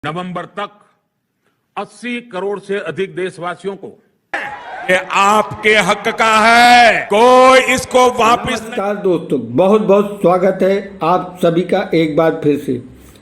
नवंबर तक 80 करोड़ से अधिक देशवासियों को ये आपके हक का है, कोई इसको वापस नमस्कार दोस्तों, बहुत बहुत स्वागत है आप सभी का एक बार फिर से।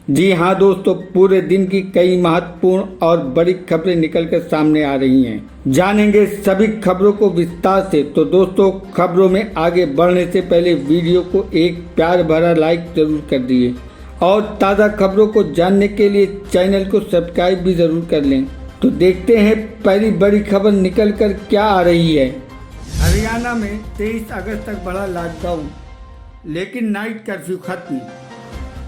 जी हाँ दोस्तों, पूरे दिन की कई महत्वपूर्ण और बड़ी खबरें निकल कर सामने आ रही हैं। जानेंगे सभी खबरों को विस्तार से। तो दोस्तों, खबरों में आगे बढ़ने से पहले वीडियो को एक प्यार भरा लाइक जरूर कर दिए और ताज़ा खबरों को जानने के लिए चैनल को सब्सक्राइब भी जरूर कर लें। तो देखते हैं पहली बड़ी खबर निकल कर क्या आ रही है। हरियाणा में 23 अगस्त तक बढ़ा लॉकडाउन, लेकिन नाइट कर्फ्यू खत्म।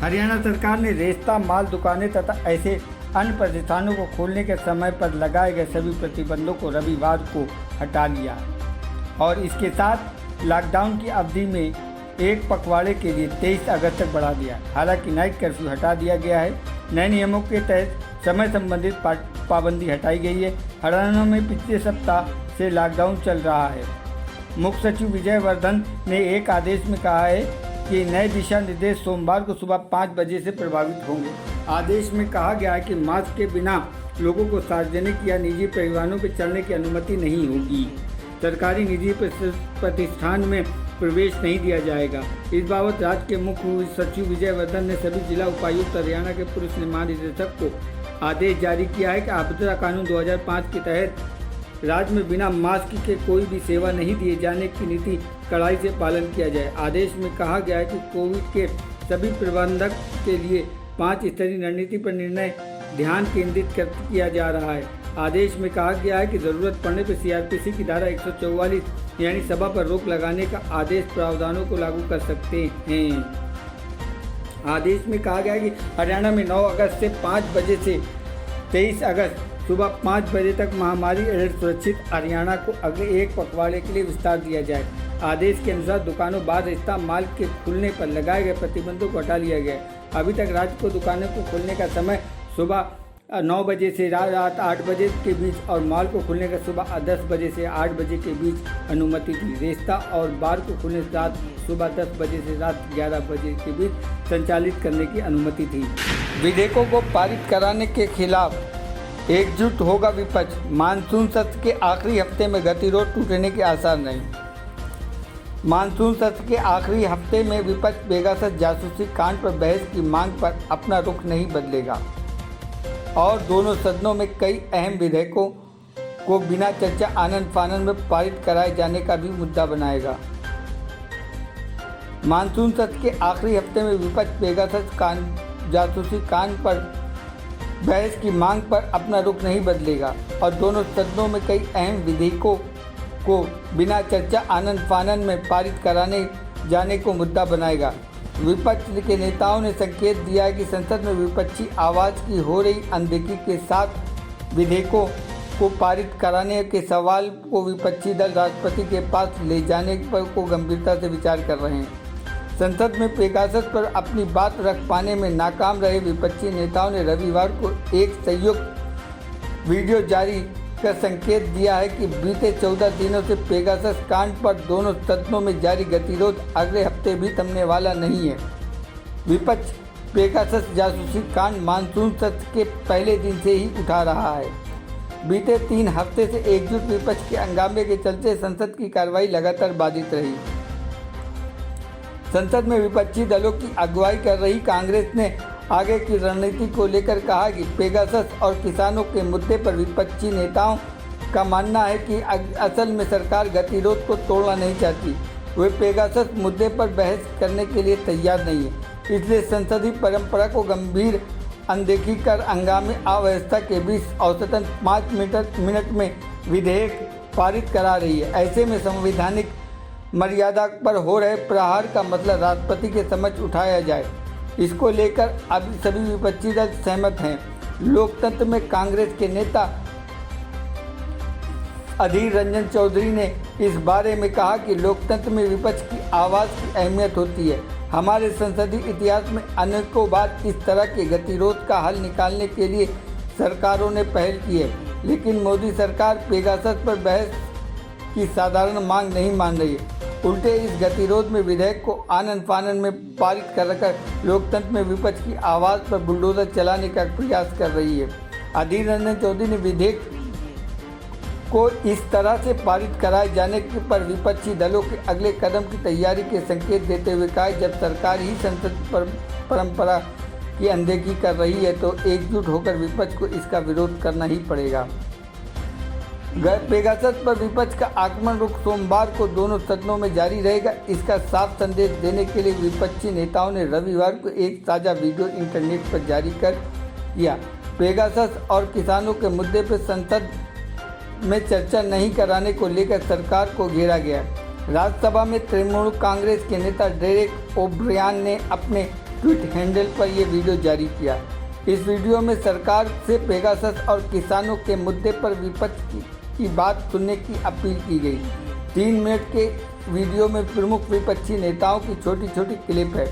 हरियाणा सरकार ने रेस्ता, माल दुकानें तथा ऐसे अन्य प्रतिष्ठानों को खोलने के समय पर लगाए गए सभी प्रतिबंधों को रविवार को हटा लिया और इसके साथ लॉकडाउन की अवधि में एक पखवाड़े के लिए 23 अगस्त तक बढ़ा दिया। हालांकि नाइट कर्फ्यू हटा दिया गया है। नए नियमों के तहत समय संबंधित पाबंदी हटाई गई है। हरियाणा में पिछले सप्ताह से लॉकडाउन चल रहा है। मुख्य सचिव विजय वर्धन ने एक आदेश में कहा है कि नए दिशा निर्देश सोमवार को सुबह 5 बजे से प्रभावित होंगे। आदेश में कहा गया है कि मास्क के बिना लोगों को सार्वजनिक या निजी परिवहनों पर चलने की अनुमति नहीं होगी। सरकारी निजी प्रतिष्ठान में प्रवेश नहीं दिया जाएगा। इस बाबत राज्य के मुख्य सचिव विजय वर्धन ने सभी जिला उपायुक्त हरियाणा के पुलिस महानिदेशक को आदेश जारी किया है कि आपदा कानून 2005 के तहत राज्य में बिना मास्क के कोई भी सेवा नहीं दिए जाने की नीति कड़ाई से पालन किया जाए। आदेश में कहा गया है कि कोविड के सभी प्रबंधक के लिए 5 स्तरीय रणनीति पर निर्णय ध्यान केंद्रित किया जा रहा है। आदेश में कहा गया है कि जरूरत पड़ने पर सीआरपीसी की धारा 144 यानी सभा पर रोक लगाने का आदेश प्रावधानों को लागू कर सकते हैं। आदेश में कहा गया है कि हरियाणा में 9 अगस्त से 5 बजे से 23 अगस्त सुबह 5 बजे तक महामारी एलर्ट सुरक्षित हरियाणा को अगले एक पखवाड़े के लिए विस्तार दिया जाए। आदेश के अनुसार दुकानों, बार, रेस्ता, माल के खुलने पर लगाए गए प्रतिबंधों को हटा लिया गया। अभी तक राज्य को दुकानों को खोलने का समय सुबह 9 बजे से रात 8 बजे के बीच और मॉल को खुलने का सुबह 10 बजे से 8 बजे के बीच अनुमति थी। रेस्ता और बार को खुलने रात सुबह 10 बजे से रात 11 बजे के बीच संचालित करने की अनुमति थी। विधेयकों को पारित कराने के खिलाफ एकजुट होगा विपक्ष। मानसून सत्र के आखिरी हफ्ते में गतिरोध टूटने के आसार नहीं। मानसून सत्र के आखिरी हफ्ते में विपक्ष पेगासस जासूसी कांड पर बहस की मांग पर अपना रुख नहीं बदलेगा और दोनों सदनों में कई अहम विधेयकों को बिना चर्चा आनन फानन में पारित कराए जाने का भी मुद्दा बनाएगा। मानसून सत्र के आखिरी हफ्ते में विपक्ष पेगासस जासूसी कांड पर बहस की मांग पर अपना रुख नहीं बदलेगा और दोनों सदनों में कई अहम विधेयकों को बिना चर्चा आनन फानन में पारित कराने जाने को मुद्दा बनाएगा। विपक्ष के नेताओं ने संकेत दिया है कि संसद में विपक्षी आवाज़ की हो रही अनदेखी के साथ विधेयकों को पारित कराने के सवाल को विपक्षी दल राष्ट्रपति के पास ले जाने पर को गंभीरता से विचार कर रहे हैं। संसद में पेगासस पर अपनी बात रख पाने में नाकाम रहे विपक्षी नेताओं ने रविवार को एक संयुक्त वीडियो जारी कर संकेत दिया है कि बीते 14 दिनों से पेगासस कांड पर दोनों सदनों में जारी गतिरोध अगले हफ्ते भी थमने वाला नहीं है। विपक्ष पेगासस जासूसी कांड मानसून सत्र के पहले दिन से ही उठा रहा है। बीते 3 हफ्ते से एकजुट विपक्ष के हंगामे के चलते संसद की कार्रवाई लगातार बाधित रही। संसद में विपक्षी दलों की अगुवाई कर रही कांग्रेस ने आगे की रणनीति को लेकर कहा कि पेगासस और किसानों के मुद्दे पर विपक्षी नेताओं का मानना है कि असल में सरकार गतिरोध को तोड़ना नहीं चाहती। वे पेगासस मुद्दे पर बहस करने के लिए तैयार नहीं है, इसलिए संसदीय परंपरा को गंभीर अनदेखी कर हंगामी अव्यवस्था के बीच औसतन 5 मिनट में विधेयक पारित करा रही है। ऐसे में संवैधानिक मर्यादा पर हो रहे प्रहार का मतलब राष्ट्रपति के समक्ष उठाया जाए, इसको लेकर अभी सभी विपक्षी दल सहमत हैं। लोकतंत्र में कांग्रेस के नेता अधीर रंजन चौधरी ने इस बारे में कहा कि लोकतंत्र में विपक्ष की आवाज़ की अहमियत होती है। हमारे संसदीय इतिहास में अनेकों बार इस तरह के गतिरोध का हल निकालने के लिए सरकारों ने पहल की है, लेकिन मोदी सरकार पेगासस पर बहस की साधारण मांग नहीं मान रही है। उल्टे इस गतिरोध में विधेयक को आनन फानन में पारित कर लोकतंत्र में विपक्ष की आवाज़ पर बुलडोजर चलाने का प्रयास कर रही है। अधीर रंजन चौधरी ने विधेयक को इस तरह से पारित कराए जाने पर विपक्षी दलों के अगले कदम की तैयारी के संकेत देते हुए कहा, जब सरकार ही संसद परंपरा की अनदेखी कर रही है तो एकजुट होकर विपक्ष को इसका विरोध करना ही पड़ेगा। पेगासस पर विपक्ष का आक्रमण रुख सोमवार को दोनों सदनों में जारी रहेगा। इसका साफ संदेश देने के लिए विपक्षी नेताओं ने रविवार को एक ताज़ा वीडियो इंटरनेट पर जारी कर किया। पेगासस और किसानों के मुद्दे पर संसद में चर्चा नहीं कराने को लेकर सरकार को घेरा गया। राज्यसभा में तृणमूल कांग्रेस के नेता डेरेक ओब्रियन ने अपने ट्वीट हैंडल पर यह वीडियो जारी किया। इस वीडियो में सरकार से पेगासस और किसानों के मुद्दे पर विपक्ष की बात सुनने की अपील की गई। 3 मिनट के वीडियो में प्रमुख विपक्षी नेताओं की छोटी छोटी क्लिप है।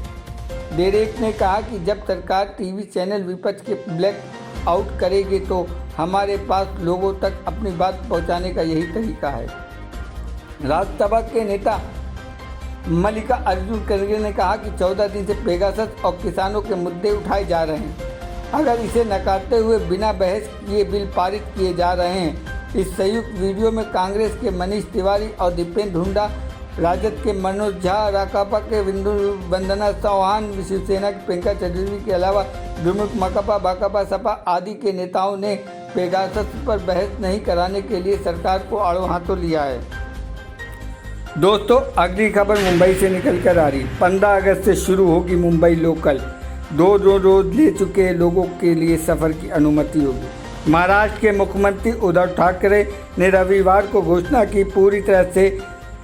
डेरेक ने कहा कि जब सरकार टीवी चैनल विपक्ष के ब्लैक आउट करेगी तो हमारे पास लोगों तक अपनी बात पहुंचाने का यही तरीका है। राज्यसभा के नेता मल्लिका अर्जुन खड़गे ने कहा कि 14 दिन से पेगासस और किसानों के मुद्दे उठाए जा रहे हैं। अगर इसे नकारते हुए बिना बहस किए बिल पारित किए जा रहे हैं। इस संयुक्त वीडियो में कांग्रेस के मनीष तिवारी और दीपेंद्र हुड्डा, राजद के मनोज झा, राकापा के वंदना चौहान, शिवसेना के प्रियंका चटर्जी के अलावा द्रमुक, माकपा, भाकपा, सपा आदि के नेताओं ने पेगासस पर बहस नहीं कराने के लिए सरकार को आड़ो हाथों लिया है। दोस्तों, अगली खबर मुंबई से निकल कर आ रही। 15 अगस्त से शुरू होगी मुंबई लोकल। 2 रोज ले चुके लोगों के लिए सफ़र की अनुमति होगी। महाराष्ट्र के मुख्यमंत्री उद्धव ठाकरे ने रविवार को घोषणा की, पूरी तरह से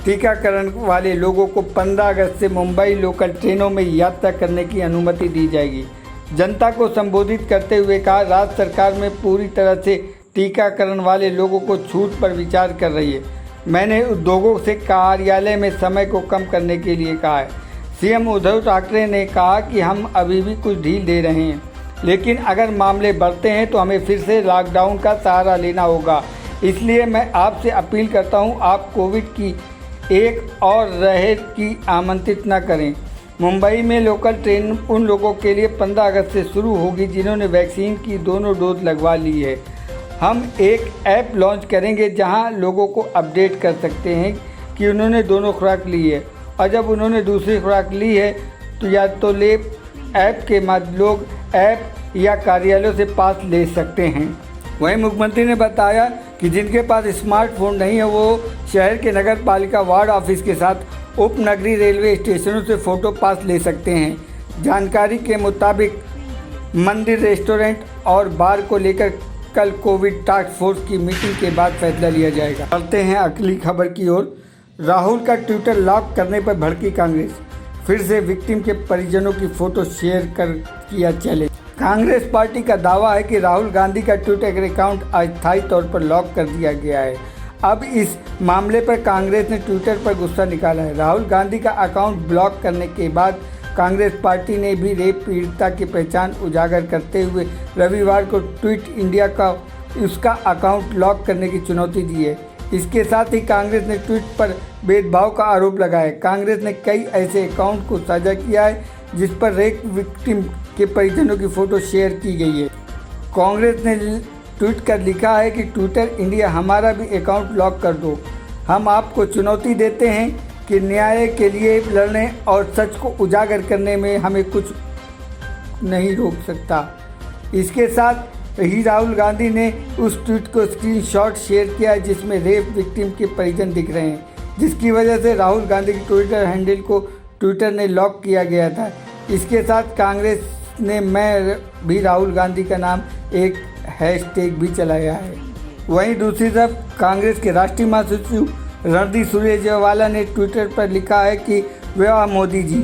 टीकाकरण वाले लोगों को 15 अगस्त से मुंबई लोकल ट्रेनों में यात्रा करने की अनुमति दी जाएगी। जनता को संबोधित करते हुए कहा, राज्य सरकार में पूरी तरह से टीकाकरण वाले लोगों को छूट पर विचार कर रही है। मैंने उद्योगों से कार्यालय में समय को कम करने के लिए कहा है। सीएम उद्धव ठाकरे ने कहा कि हम अभी भी कुछ ढील दे रहे हैं, लेकिन अगर मामले बढ़ते हैं तो हमें फिर से लॉकडाउन का सहारा लेना होगा। इसलिए मैं आपसे अपील करता हूं, आप कोविड की एक और लहर की आमंत्रित न करें। मुंबई में लोकल ट्रेन उन लोगों के लिए 15 अगस्त से शुरू होगी जिन्होंने वैक्सीन की दोनों डोज लगवा ली है। हम एक ऐप लॉन्च करेंगे जहां लोगों को अपडेट कर सकते हैं कि उन्होंने दोनों खुराक ली है, और जब उन्होंने दूसरी खुराक ली है तो या तो ले ऐप के माध्यम लोग ऐप या कार्यालयों से पास ले सकते हैं। वहीं मुख्यमंत्री ने बताया कि जिनके पास स्मार्टफोन नहीं है वो शहर के नगर पालिका वार्ड ऑफिस के साथ उपनगरीय रेलवे स्टेशनों से फ़ोटो पास ले सकते हैं। जानकारी के मुताबिक मंदिर, रेस्टोरेंट और बार को लेकर कल कोविड टास्क फोर्स की मीटिंग के बाद फैसला लिया जाएगा। चलते हैं अगली खबर की ओर। राहुल का ट्विटर लॉक करने पर भड़की कांग्रेस। फिर से विक्टिम के परिजनों की फोटो शेयर कर किया चैलेंज। कांग्रेस पार्टी का दावा है कि राहुल गांधी का ट्विटर अकाउंट अस्थायी तौर पर लॉक कर दिया गया है। अब इस मामले पर कांग्रेस ने ट्विटर पर गुस्सा निकाला है। राहुल गांधी का अकाउंट ब्लॉक करने के बाद कांग्रेस पार्टी ने भी रेप पीड़िता की पहचान उजागर करते हुए रविवार को ट्वीट इंडिया का उसका अकाउंट लॉक करने की चुनौती दी है। इसके साथ ही कांग्रेस ने ट्वीट पर भेदभाव का आरोप लगाया। कांग्रेस ने कई ऐसे अकाउंट को साझा किया है जिस पर रेप विक्टिम के परिजनों की फ़ोटो शेयर की गई है। कांग्रेस ने ट्वीट कर लिखा है कि ट्विटर इंडिया हमारा भी अकाउंट लॉक कर दो। हम आपको चुनौती देते हैं कि न्याय के लिए लड़ने और सच को उजागर करने में हमें कुछ नहीं रोक सकता। इसके साथ ही राहुल गांधी ने उस ट्वीट को स्क्रीनशॉट शेयर किया है जिसमें रेप विक्टिम के परिजन दिख रहे हैं, जिसकी वजह से राहुल गांधी के ट्विटर हैंडल को ट्विटर ने लॉक किया गया था। इसके साथ कांग्रेस ने मैं भी राहुल गांधी का नाम एक हैशटैग भी चलाया है। वहीं दूसरी तरफ कांग्रेस के राष्ट्रीय महासचिव रणदीप सुरजेवाला ने ट्विटर पर लिखा है कि वाह मोदी जी,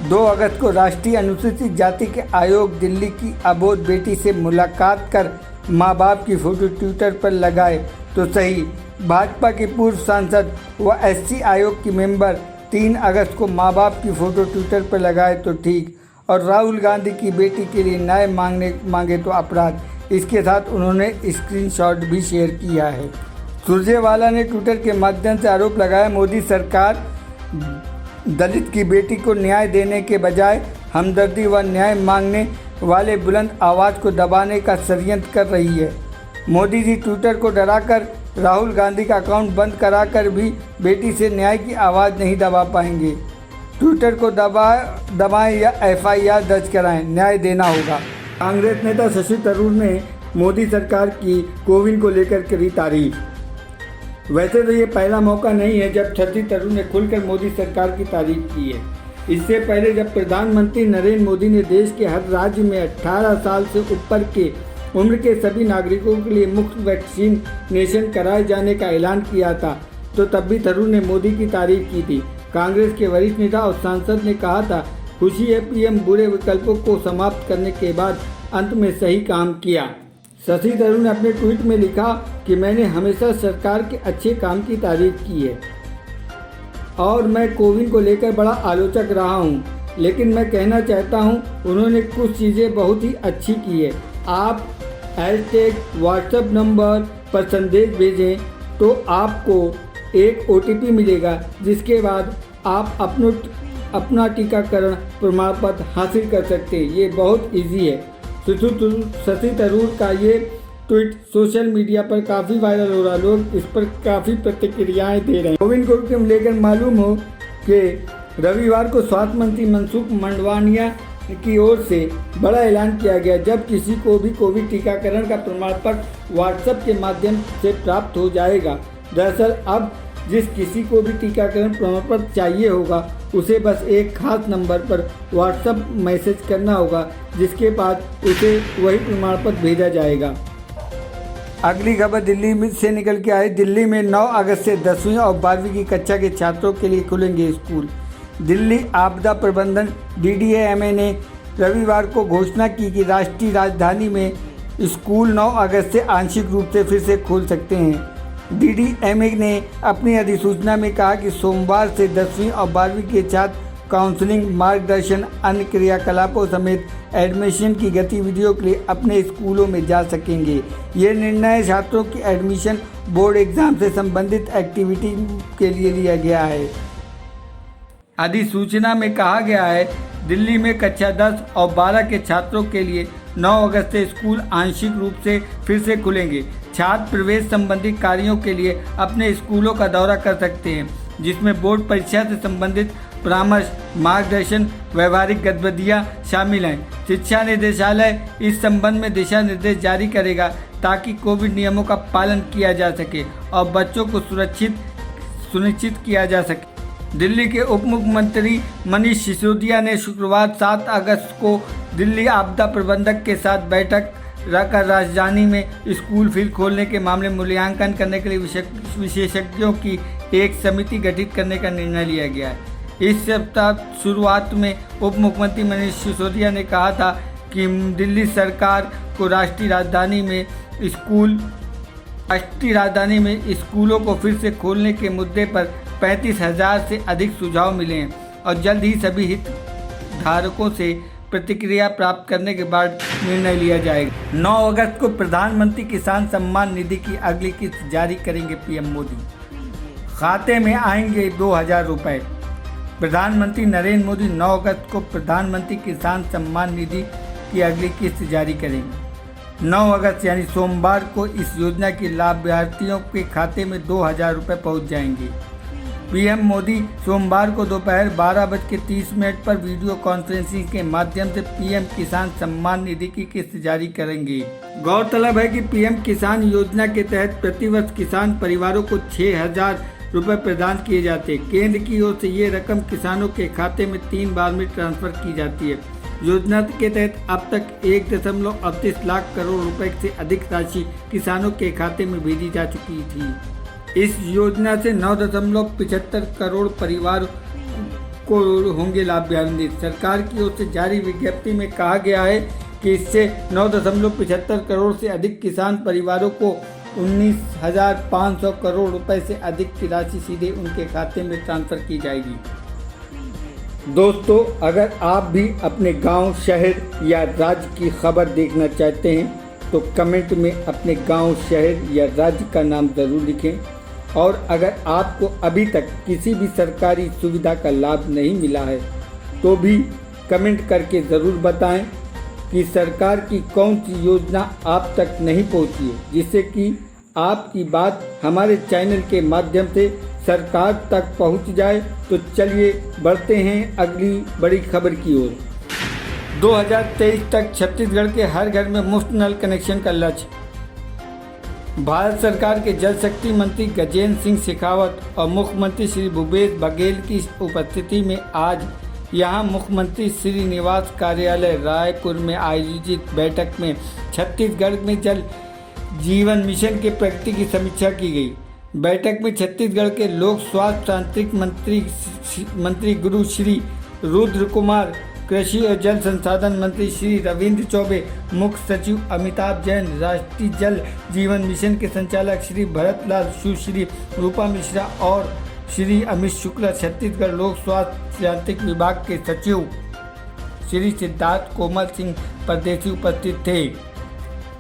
2 अगस्त को राष्ट्रीय अनुसूचित जाति के आयोग दिल्ली की अबोध बेटी से मुलाकात कर मां बाप की फोटो ट्विटर पर लगाए तो सही। भाजपा की पूर्व सांसद व एससी आयोग की मेंबर 3 अगस्त को मां बाप की फोटो ट्विटर पर लगाए तो ठीक, और राहुल गांधी की बेटी के लिए न्याय मांगे तो अपराध। इसके साथ उन्होंने स्क्रीनशॉट भी शेयर किया है। सुरजेवाला ने ट्विटर के माध्यम से आरोप लगाया, मोदी सरकार दलित की बेटी को न्याय देने के बजाय हमदर्दी व न्याय मांगने वाले बुलंद आवाज़ को दबाने का षड्यंत्र कर रही है। मोदी जी ट्विटर को डराकर राहुल गांधी का अकाउंट बंद कराकर भी बेटी से न्याय की आवाज़ नहीं दबा पाएंगे। ट्विटर को दबाएं या FIR दर्ज कराएं, न्याय देना होगा। कांग्रेस नेता शशि थरूर ने मोदी सरकार की कोविन को लेकर करी तारीफ। वैसे तो ये पहला मौका नहीं है जब शशि थरूर ने खुलकर मोदी सरकार की तारीफ की है। इससे पहले जब प्रधानमंत्री नरेंद्र मोदी ने देश के हर राज्य में 18 साल से ऊपर के उम्र के सभी नागरिकों के लिए मुफ्त वैक्सीनेशन कराए जाने का ऐलान किया था, तो तब भी थरूर ने मोदी की तारीफ की थी। कांग्रेस के वरिष्ठ नेता और सांसद ने कहा था, खुशी है PM बुरे विकल्पों को समाप्त करने के बाद अंत में सही काम किया। शशि थरूर ने अपने ट्वीट में लिखा कि मैंने हमेशा सरकार के अच्छे काम की तारीफ की है और मैं कोविन को लेकर बड़ा आलोचक रहा हूं, लेकिन मैं कहना चाहता हूं उन्होंने कुछ चीज़ें बहुत ही अच्छी की है। आप #WhatsApp नंबर पर संदेश भेजें तो आपको एक OTP मिलेगा, जिसके बाद आप अपना टीकाकरण प्रमाण पत्र हासिल कर सकते हैं। ये बहुत इजी है। शशि थरूर का ये ट्वीट सोशल मीडिया पर काफ़ी वायरल हो रहा है। लोग इस पर काफ़ी प्रतिक्रियाएं दे रहे हैं। कोविन को लेकर मालूम हो कि रविवार को स्वास्थ्य मंत्री मनसुख मंडाविया की ओर से बड़ा ऐलान किया गया। जब किसी को भी कोविड टीकाकरण का प्रमाण पत्र WhatsApp के माध्यम से प्राप्त हो जाएगा। दरअसल अब जिस किसी को भी टीकाकरण प्रमाण पत्र चाहिए होगा उसे बस एक खास नंबर पर WhatsApp मैसेज करना होगा, जिसके बाद उसे वही प्रमाण पत्र भेजा जाएगा। अगली खबर दिल्ली से निकल के आई। दिल्ली में 9 अगस्त से 10वीं और 12वीं की कक्षा के छात्रों के लिए खुलेंगे स्कूल। दिल्ली आपदा प्रबंधन DDMA ने रविवार को घोषणा की कि राष्ट्रीय राजधानी में स्कूल 9 अगस्त से आंशिक रूप से फिर से खोल सकते हैं। DDMA ने अपनी अधिसूचना में कहा कि सोमवार से 10वीं और 12वीं के छात्र काउंसलिंग, मार्गदर्शन, अन्य क्रियाकलापों समेत एडमिशन की गतिविधियों के लिए अपने स्कूलों में जा सकेंगे। ये निर्णय छात्रों की एडमिशन, बोर्ड एग्जाम से संबंधित एक्टिविटी के लिए लिया गया है। अधिसूचना में कहा गया है, दिल्ली में कक्षा 10 और 12 के छात्रों के लिए 9 अगस्त से स्कूल आंशिक रूप से फिर से खुलेंगे। छात्र प्रवेश संबंधी कार्यों के लिए अपने स्कूलों का दौरा कर सकते हैं, जिसमें बोर्ड परीक्षा से संबंधित परामर्श, मार्गदर्शन, व्यवहारिक गतिविधियाँ शामिल हैं। शिक्षा निदेशालय इस संबंध में दिशा निर्देश जारी करेगा ताकि कोविड नियमों का पालन किया जा सके और बच्चों को सुनिश्चित किया जा सके। दिल्ली के उप मुख्यमंत्री मनीष सिसोदिया ने शुक्रवार 7 अगस्त को दिल्ली आपदा प्रबंधक के साथ बैठक रखकर राजधानी में स्कूल फिर खोलने के मामले मूल्यांकन करने के लिए विशेषज्ञों की एक समिति गठित करने का निर्णय लिया गया है। इस सप्ताह शुरुआत में उप मुख्यमंत्री मनीष सिसोदिया ने कहा था कि दिल्ली सरकार को राष्ट्रीय राजधानी में स्कूलों को फिर से खोलने के मुद्दे पर 35,000 से अधिक सुझाव मिले हैं और जल्द ही सभी हितधारकों से प्रतिक्रिया प्राप्त करने के बाद निर्णय लिया जाएगा। 9 अगस्त को प्रधानमंत्री किसान सम्मान निधि की अगली किस्त जारी करेंगे PM मोदी। खाते में आएंगे 2,000 रुपये। प्रधानमंत्री नरेंद्र मोदी 9 अगस्त को प्रधानमंत्री किसान सम्मान निधि की अगली किस्त जारी करेंगे। 9 अगस्त यानी सोमवार को इस योजना के लाभार्थियों के खाते में 2,000 रुपये पहुँच जाएंगे। PM मोदी सोमवार को दोपहर 12:30 पर वीडियो कॉन्फ्रेंसिंग के माध्यम से PM किसान सम्मान निधि की किस्त जारी करेंगे। गौरतलब है कि PM किसान योजना के तहत प्रतिवर्ष किसान परिवारों को 6,000 रुपये प्रदान किए जाते हैं। केंद्र की ओर से ये रकम किसानों के खाते में 3 बार में ट्रांसफर की जाती है। योजना के तहत अब तक 1.38 लाख करोड़ रुपए से अधिक राशि किसानों के खाते में भेजी जा चुकी थी। इस योजना से 9.75 करोड़ परिवार को होंगे लाभान्वित। सरकार की ओर से जारी विज्ञप्ति में कहा गया है कि इससे 9.75 करोड़ से अधिक किसान परिवारों को 19,500 करोड़ रुपए से अधिक की राशि सीधे उनके खाते में ट्रांसफर की जाएगी। दोस्तों, अगर आप भी अपने गांव, शहर या राज्य की खबर देखना चाहते हैं तो कमेंट में अपने गांव, शहर या राज्य का नाम ज़रूर लिखें और अगर आपको अभी तक किसी भी सरकारी सुविधा का लाभ नहीं मिला है तो भी कमेंट करके ज़रूर बताएं कि सरकार की कौन सी योजना आप तक नहीं पहुंची है, जिससे कि आपकी बात हमारे चैनल के माध्यम से सरकार तक पहुंच जाए। तो चलिए बढ़ते हैं अगली बड़ी खबर की ओर। 2023 तक छत्तीसगढ़ के हर घर में मुफ्त नल कनेक्शन का लक्ष्य। भारत सरकार के जल शक्ति मंत्री गजेंद्र सिंह शेखावत और मुख्यमंत्री श्री भूपेश बघेल की उपस्थिति में आज यहां मुख्यमंत्री श्री निवास कार्यालय रायपुर में आयोजित बैठक में छत्तीसगढ़ में जल जीवन मिशन के प्रगति की समीक्षा की गई। बैठक में छत्तीसगढ़ के लोक स्वास्थ्य तांत्रिक मंत्री गुरु श्री रुद्र कुमार, कृषि और जल संसाधन मंत्री श्री रविंद्र चौबे, मुख्य सचिव अमिताभ जैन, राष्ट्रीय जल जीवन मिशन के संचालक श्री भरत लाल, सुश्री रूपा मिश्रा और श्री अमित शुक्ला, छत्तीसगढ़ लोक स्वास्थ्य यांत्रिक विभाग के सचिव श्री सिद्धार्थ कोमल सिंह परदेसी उपस्थित थे।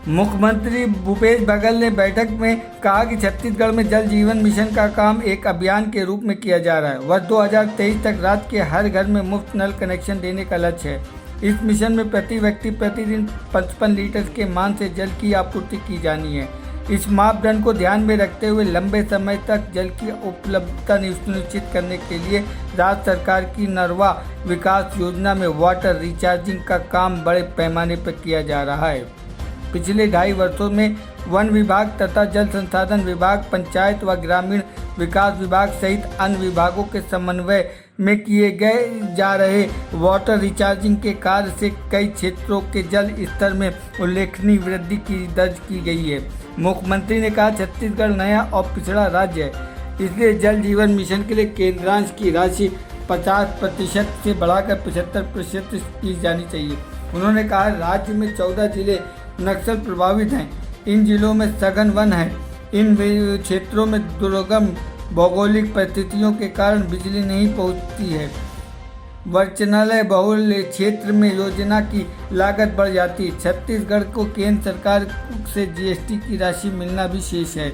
मुख्यमंत्री भूपेश बघेल ने बैठक में कहा कि छत्तीसगढ़ में जल जीवन मिशन का काम एक अभियान के रूप में किया जा रहा है। वर्ष 2023 तक राज्य के हर घर में मुफ्त नल कनेक्शन देने का लक्ष्य है। इस मिशन में प्रति व्यक्ति प्रतिदिन 55 लीटर के मान से जल की आपूर्ति की जानी है। इस मापदंड को ध्यान में रखते हुए लंबे समय तक जल की उपलब्धता सुनिश्चित करने के लिए राज्य सरकार की नरवा विकास योजना में वाटर रिचार्जिंग का काम बड़े पैमाने पर किया जा रहा है। पिछले 2.5 वर्षों में वन विभाग तथा जल संसाधन विभाग, पंचायत व ग्रामीण विकास विभाग सहित अन्य विभागों के समन्वय में किए गए जा रहे वाटर रिचार्जिंग के कार्य से कई क्षेत्रों के जल स्तर में उल्लेखनीय वृद्धि की दर्ज की गई है। मुख्यमंत्री ने कहा, छत्तीसगढ़ नया और पिछड़ा राज्य है, इसलिए जल जीवन मिशन के लिए केंद्रांश की राशि 50% से बढ़ाकर 75% की जानी चाहिए। उन्होंने कहा, राज्य में 14 जिले नक्सल प्रभावित हैं। इन जिलों में सघन वन है। इन क्षेत्रों में दुर्गम भौगोलिक परिस्थितियों के कारण बिजली नहीं पहुंचती है। वचनालय बहुल क्षेत्र में योजना की लागत बढ़ जाती है। छत्तीसगढ़ को केंद्र सरकार से जीएसटी की राशि मिलना भी शेष है।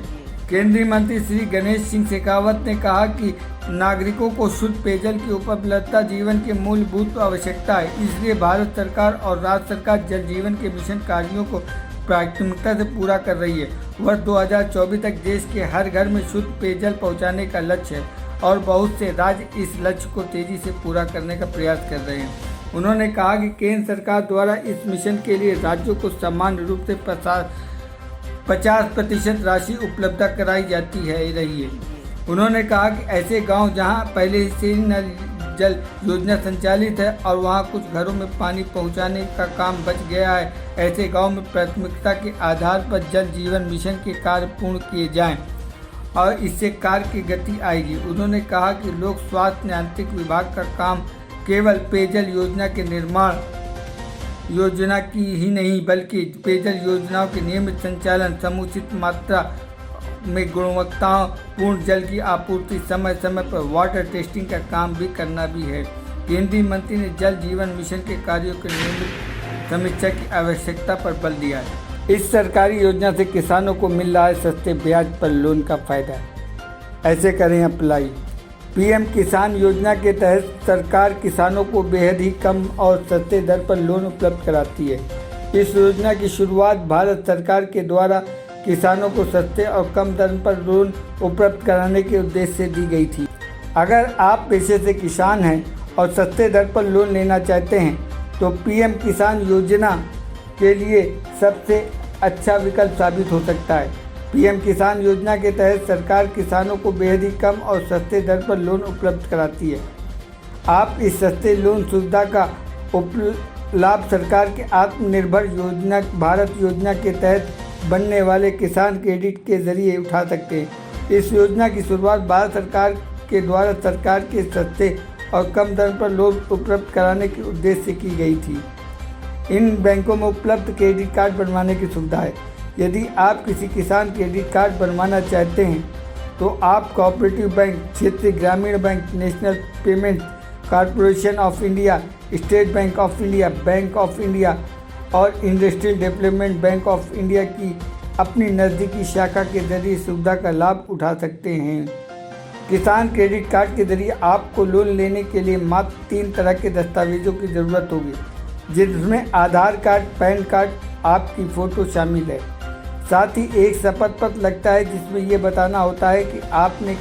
केंद्रीय मंत्री श्री गणेश सिंह शेखावत ने कहा कि नागरिकों को शुद्ध पेयजल की उपलब्धता जीवन की मूलभूत आवश्यकता है, इसलिए भारत सरकार और राज्य सरकार जल जीवन के मिशन कार्यों को प्राथमिकता से पूरा कर रही है। वर्ष 2024 तक देश के हर घर में शुद्ध पेयजल पहुंचाने का लक्ष्य है और बहुत से राज्य इस लक्ष्य को तेजी से पूरा करने का प्रयास कर रहे हैं। उन्होंने कहा कि केंद्र सरकार द्वारा इस मिशन के लिए राज्यों को सामान्य रूप से 50% राशि उपलब्ध कराई जाती रही है। उन्होंने कहा कि ऐसे गांव जहां पहले से ही नल जल योजना संचालित है और वहां कुछ घरों में पानी पहुंचाने का काम बच गया है, ऐसे गांव में प्राथमिकता के आधार पर जल जीवन मिशन के कार्य पूर्ण किए जाएं और इससे कार्य की गति आएगी। उन्होंने कहा कि लोक स्वास्थ्य यांत्रिक विभाग का काम केवल पेयजल योजना के निर्माण योजना की ही नहीं बल्कि पेयजल योजनाओं के नियमित संचालन, समुचित मात्रा में गुणवत्तापूर्ण जल की आपूर्ति, समय समय पर वाटर टेस्टिंग का काम भी करना भी है। केंद्रीय मंत्री ने जल जीवन मिशन के कार्यों की नियमित समीक्षा की आवश्यकता पर बल दिया है। इस सरकारी योजना से किसानों को मिल रहा है सस्ते ब्याज पर लोन का फायदा। ऐसे करें अप्लाई। पीएम किसान योजना के तहत सरकार किसानों को बेहद ही कम और सस्ते दर पर लोन उपलब्ध कराती है। इस योजना की शुरुआत भारत सरकार के द्वारा किसानों को सस्ते और कम दर पर लोन उपलब्ध कराने के उद्देश्य से दी गई थी। अगर आप पेशे से किसान हैं और सस्ते दर पर लोन लेना चाहते हैं तो पीएम किसान योजना के लिए सबसे अच्छा विकल्प साबित हो सकता है। पीएम किसान योजना के तहत सरकार किसानों को बेहद ही कम और सस्ते दर पर लोन उपलब्ध कराती है। आप इस सस्ते लोन सुविधा का लाभ सरकार के आत्मनिर्भर योजना भारत योजना के तहत बनने वाले किसान क्रेडिट के जरिए उठा सकते हैं। इस योजना की शुरुआत भारत सरकार के द्वारा सरकार के सस्ते और कम दर पर लोन उपलब्ध कराने के उद्देश्य से की गई थी। इन बैंकों में उपलब्ध क्रेडिट कार्ड बनवाने की सुविधा है। यदि आप किसी किसान क्रेडिट कार्ड बनवाना चाहते हैं तो आप कोऑपरेटिव बैंक, क्षेत्रीय ग्रामीण bank, national payment corporation of India, state bank of India और industrial development bank of India की अपनी नज़दीकी शाखा के जरिए सुविधा का लाभ उठा सकते हैं। किसान क्रेडिट कार्ड के जरिए आपको लोन लेने के लिए मात्र 3 तरह के दस्तावेजों की ज़रूरत होगी, जिसमें आधार कार्ड, पैन कार्ड, आपकी फ़ोटो शामिल है। साथ ही एक शपथ पत्र लगता है जिसमें ये बताना होता है कि आपने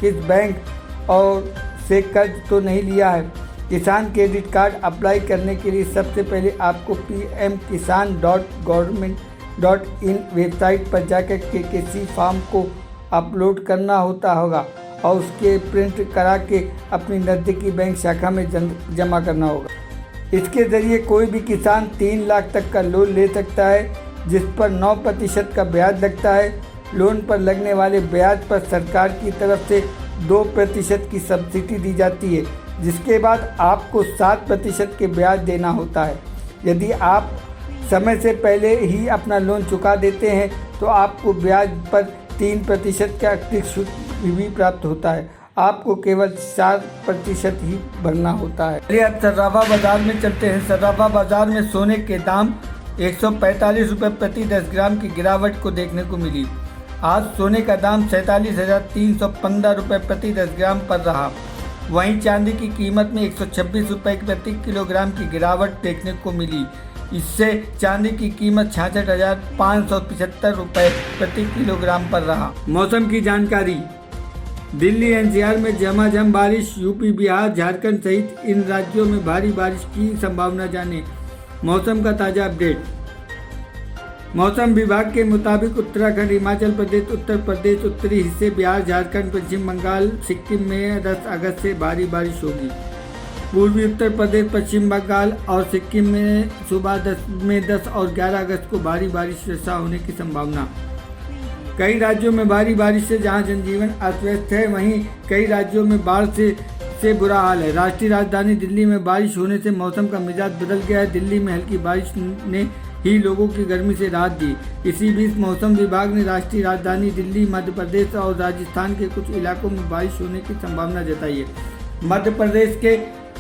किस बैंक और से कर्ज तो नहीं लिया है। किसान क्रेडिट कार्ड अप्लाई करने के लिए सबसे पहले आपको pm-kisan.government.in वेबसाइट पर जाकर KKC फॉर्म को अपलोड करना होगा और उसके प्रिंट करा के अपनी नज़दीकी बैंक शाखा में जमा करना होगा। इसके ज़रिए कोई भी किसान 3 लाख तक का लोन ले सकता है, जिस पर 9% का ब्याज लगता है। लोन पर लगने वाले ब्याज पर सरकार की तरफ से 2% की सब्सिडी दी जाती है, जिसके बाद आपको 7% के ब्याज देना होता है। यदि आप समय से पहले ही अपना लोन चुका देते हैं तो आपको ब्याज पर 3% का अतिरिक्त शुल्क भी प्राप्त होता है। आपको केवल 4% ही भरना होता है। चलिए अब सर्राफा बाजार में चलते हैं। सर्राफा बाजार में सोने के दाम 145 रुपये प्रति 10 ग्राम की गिरावट को देखने को मिली। आज सोने का दाम 47,315 रुपये प्रति 10 ग्राम पर रहा। वहीं चांदी की कीमत में 126 रुपये प्रति किलोग्राम की गिरावट देखने को मिली। इससे चांदी की कीमत 66,575 रुपये प्रति किलोग्राम पर रहा। मौसम की जानकारी। दिल्ली एनसीआर में झमाझम बारिश, यूपी, बिहार, झारखंड सहित इन राज्यों में भारी बारिश की संभावना जाने। मौसम का ताज़ा अपडेट। मौसम विभाग के मुताबिक उत्तराखंड, हिमाचल प्रदेश, उत्तर प्रदेश, उत्तरी हिस्से, बिहार, झारखंड, पश्चिम बंगाल, सिक्किम में 10 अगस्त से भारी बारिश होगी। पूर्वी उत्तर प्रदेश, पश्चिम बंगाल और सिक्किम में सुबह 10 और 11 अगस्त को भारी बारिश वर्षा होने की संभावना। कई राज्यों में भारी बारिश से जहां जनजीवन अस्त व्यस्त है, वहीं कई राज्यों में बाढ़ से बुरा हाल है। राष्ट्रीय राजधानी दिल्ली में बारिश होने से मौसम का मिजाज बदल गया है। दिल्ली में हल्की बारिश ने ही लोगों की गर्मी से राहत दी। इसी बीच मौसम विभाग ने राष्ट्रीय राजधानी दिल्ली, मध्य प्रदेश और राजस्थान के कुछ इलाकों में बारिश होने की संभावना जताई है। मध्य प्रदेश के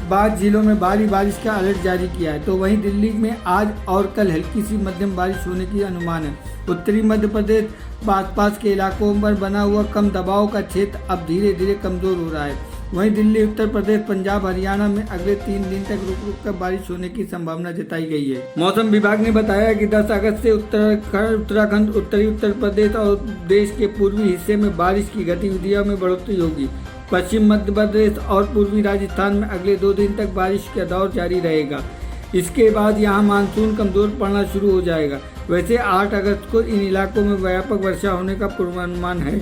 बाद जिलों में भारी बारिश का अलर्ट जारी किया है, तो वहीं दिल्ली में आज और कल हल्की सी मध्यम बारिश होने की अनुमान है। उत्तरी मध्य प्रदेश आसपास के इलाकों पर बना हुआ कम दबाव का क्षेत्र अब धीरे धीरे कमजोर हो रहा है। वहीं दिल्ली, उत्तर प्रदेश, पंजाब, हरियाणा में अगले 3 दिन तक रुक रुक कर बारिश होने की संभावना जताई गई है। मौसम विभाग ने बताया कि 10 अगस्त से उत्तराखंड, उत्तरी उत्तर प्रदेश और देश के पूर्वी हिस्से में बारिश की गतिविधियों में बढ़ोतरी होगी। पश्चिम मध्य प्रदेश और पूर्वी राजस्थान में अगले 2 दिन तक बारिश का दौर जारी रहेगा। इसके बाद यहां मानसून कमजोर पड़ना शुरू हो जाएगा। वैसे 8 अगस्त को इन इलाकों में व्यापक वर्षा होने का पूर्वानुमान है।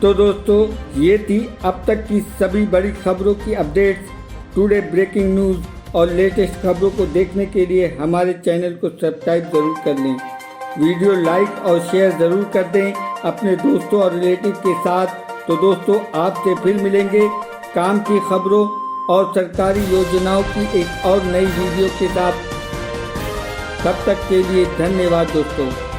तो दोस्तों, ये थी अब तक की सभी बड़ी खबरों की अपडेट्स। टुडे ब्रेकिंग न्यूज़ और लेटेस्ट खबरों को देखने के लिए हमारे चैनल को सब्सक्राइब जरूर कर लें। वीडियो लाइक और शेयर ज़रूर कर दें अपने दोस्तों और रिलेटिव के साथ। तो दोस्तों, आपसे फिर मिलेंगे काम की खबरों और सरकारी योजनाओं की एक और नई वीडियो के साथ। तब तक के लिए धन्यवाद दोस्तों।